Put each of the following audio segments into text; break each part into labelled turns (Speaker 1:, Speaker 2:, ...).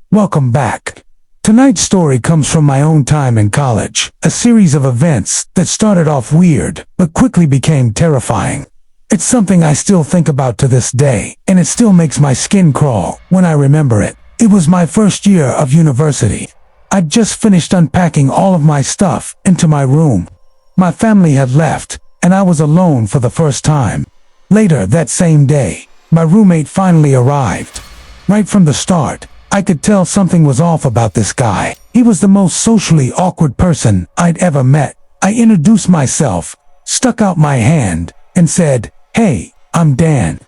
Speaker 1: Welcome back. Tonight's story comes from my own time in college, a series of events that started off weird, but quickly became terrifying. It's something I still think about to this day, and it still makes my skin crawl when I remember it. It was my first year of university. I'd just finished unpacking all of my stuff into my room. My family had left, and I was alone for the first time. Later that same day, my roommate finally arrived. Right from the start, I could tell something was off about this guy. He was the most socially awkward person I'd ever met. I introduced myself, stuck out my hand, and said, "Hey, I'm Dan."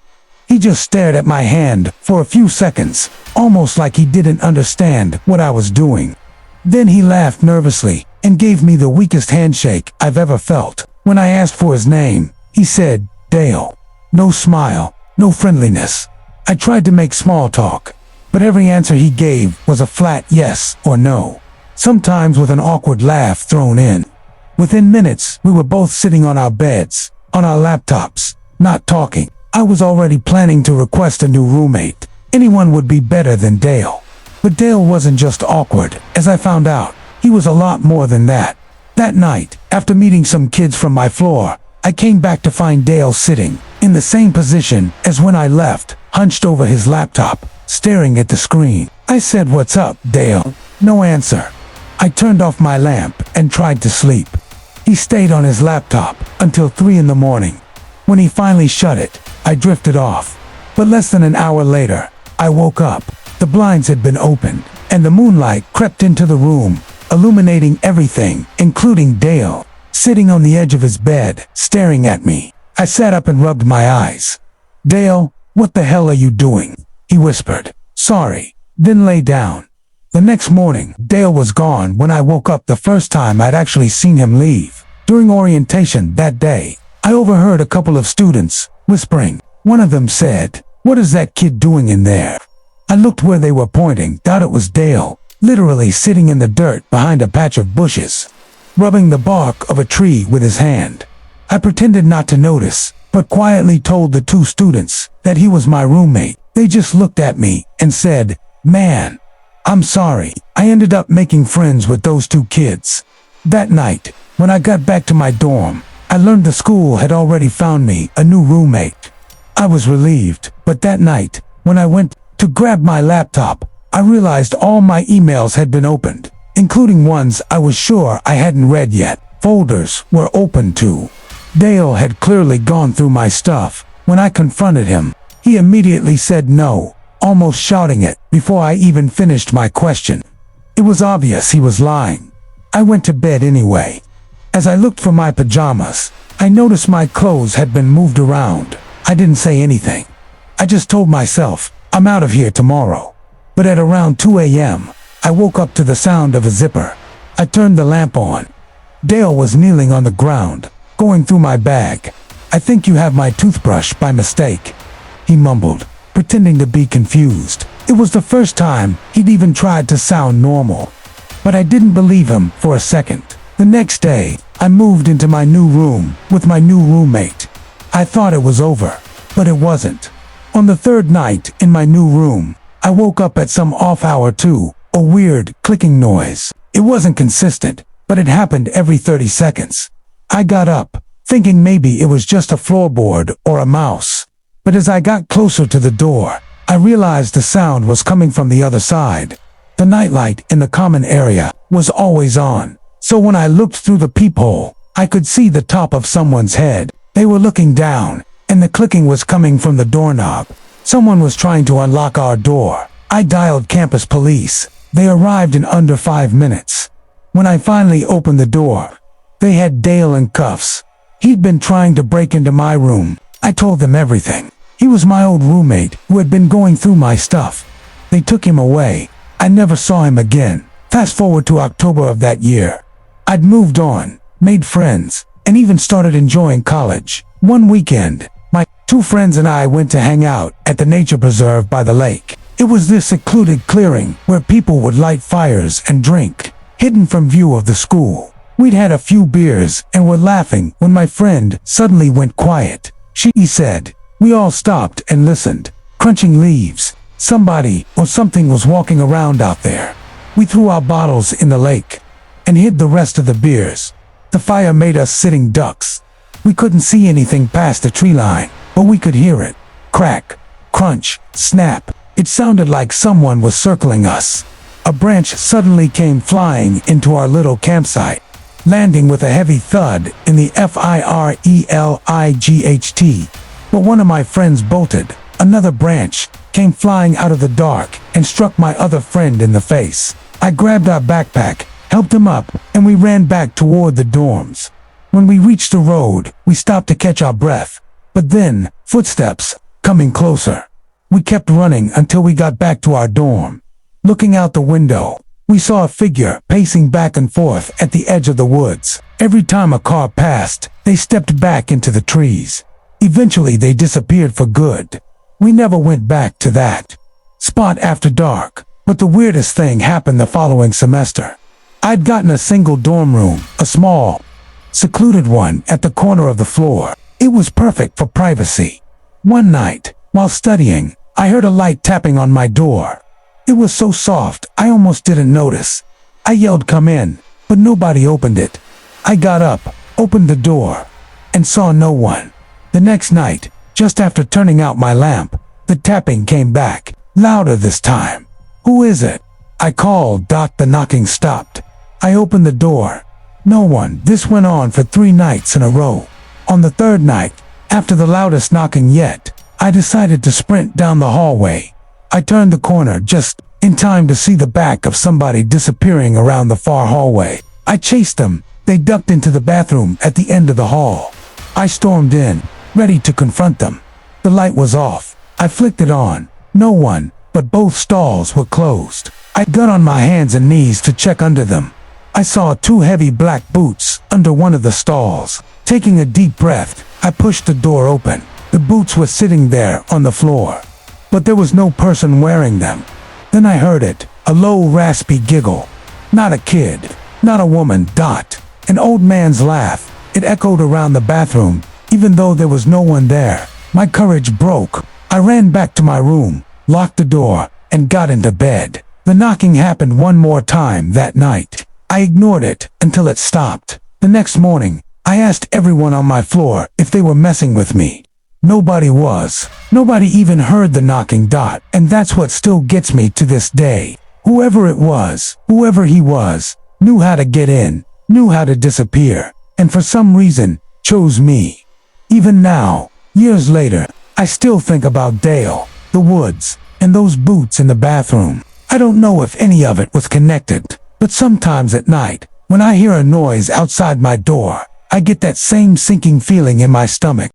Speaker 1: He just stared at my hand for a few seconds, almost like he didn't understand what I was doing. Then he laughed nervously and gave me the weakest handshake I've ever felt. When I asked for his name, he said, "Dale." No smile, no friendliness. I tried to make small talk, but every answer he gave was a flat yes or no, sometimes with an awkward laugh thrown in. Within minutes, we were both sitting on our beds, on our laptops, not talking. I was already planning to request a new roommate. Anyone would be better than Dale. But Dale wasn't just awkward, as I found out. He was a lot more than that. That night, after meeting some kids from my floor, I came back to find Dale sitting in the same position as when I left, hunched over his laptop, staring at the screen. I said, "What's up, Dale?" No answer. I turned off my lamp and tried to sleep. He stayed on his laptop until 3 in the morning. When he finally shut it, I drifted off. But less than an hour later, I woke up. The blinds had been opened, and the moonlight crept into the room, illuminating everything, including Dale, sitting on the edge of his bed, staring at me. I sat up and rubbed my eyes. "Dale, what the hell are you doing?" he whispered. "Sorry," then lay down. The next morning, Dale was gone when I woke up the first time I'd actually seen him leave. During orientation that day, I overheard a couple of students whispering. One of them said, "What is that kid doing in there?" I looked where they were pointing, thought it was Dale, literally sitting in the dirt behind a patch of bushes, rubbing the bark of a tree with his hand. I pretended not to notice, but quietly told the two students that he was my roommate. They just looked at me and said, "Man, I'm sorry." I ended up making friends with those two kids. That night, when I got back to my dorm, I learned the school had already found me a new roommate. I was relieved, but that night, when I went to grab my laptop, I realized all my emails had been opened, including ones I was sure I hadn't read yet. Folders were open too. Dale had clearly gone through my stuff. When I confronted him, he immediately said no, almost shouting it before I even finished my question. It was obvious he was lying. I went to bed anyway. As I looked for my pajamas, I noticed my clothes had been moved around. I didn't say anything. I just told myself, "I'm out of here tomorrow." But at around 2 a.m., I woke up to the sound of a zipper. I turned the lamp on. Dale was kneeling on the ground, going through my bag. "I think you have my toothbrush by mistake," he mumbled, pretending to be confused. It was the first time he'd even tried to sound normal. But I didn't believe him for a second. The next day, I moved into my new room with my new roommate. I thought it was over, but it wasn't. On the third night in my new room, I woke up at some off hour too, a weird clicking noise. It wasn't consistent, but it happened every 30 seconds. I got up, thinking maybe it was just a floorboard or a mouse. But as I got closer to the door, I realized the sound was coming from the other side. The nightlight in the common area was always on, so when I looked through the peephole, I could see the top of someone's head. They were looking down, and the clicking was coming from the doorknob. Someone was trying to unlock our door. I dialed campus police. They arrived in under 5 minutes. When I finally opened the door, they had Dale in cuffs. He'd been trying to break into my room. I told them everything. He was my old roommate who had been going through my stuff. They took him away. I never saw him again. Fast forward to October of that year. I'd moved on, made friends, and even started enjoying college. One weekend, my two friends and I went to hang out at the nature preserve by the lake. It was this secluded clearing where people would light fires and drink, hidden from view of the school. We'd had a few beers and were laughing when my friend suddenly went quiet. She said. We all stopped and listened, crunching leaves. Somebody or something was walking around out there. We threw our bottles in the lake and hid the rest of the beers. The fire made us sitting ducks. We couldn't see anything past the tree line, but we could hear it. Crack, crunch, snap. It sounded like someone was circling us. A branch suddenly came flying into our little campsite, landing with a heavy thud in the firelight. But one of my friends bolted. Another branch came flying out of the dark and struck my other friend in the face. I grabbed our backpack, helped him up, and we ran back toward the dorms. When we reached the road, we stopped to catch our breath. But then, footsteps coming closer. We kept running until we got back to our dorm. Looking out the window, we saw a figure pacing back and forth at the edge of the woods. Every time a car passed, they stepped back into the trees. Eventually, they disappeared for good. We never went back to that spot after dark. But the weirdest thing happened the following semester. I'd gotten a single dorm room, a small, secluded one at the corner of the floor. It was perfect for privacy. One night, while studying, I heard a light tapping on my door. It was so soft, I almost didn't notice. I yelled, "Come in," but nobody opened it. I got up, opened the door, and saw no one. The next night, just after turning out my lamp, the tapping came back, louder this time. "Who is it?" I called. The knocking stopped. I opened the door. No one. This went on for 3 nights in a row. On the 3rd night, after the loudest knocking yet, I decided to sprint down the hallway. I turned the corner just in time to see the back of somebody disappearing around the far hallway. I chased them. They ducked into the bathroom at the end of the hall. I stormed in, ready to confront them. The light was off. I flicked it on. No one, but both stalls were closed. I got on my hands and knees to check under them. I saw 2 heavy black boots under one of the stalls. Taking a deep breath, I pushed the door open. The boots were sitting there on the floor, but there was no person wearing them. Then I heard it, a low, raspy giggle. Not a kid, not a woman. An old man's laugh. It echoed around the bathroom, even though there was no one there. My courage broke. I ran back to my room, locked the door, and got into bed. The knocking happened one more time that night. I ignored it until it stopped. The next morning, I asked everyone on my floor if they were messing with me. Nobody was. Nobody even heard the knocking. And that's what still gets me to this day. Whoever it was, whoever he was, knew how to get in, knew how to disappear, and for some reason, chose me. Even now, years later, I still think about Dale, the woods, and those boots in the bathroom. I don't know if any of it was connected, but sometimes at night, when I hear a noise outside my door, I get that same sinking feeling in my stomach.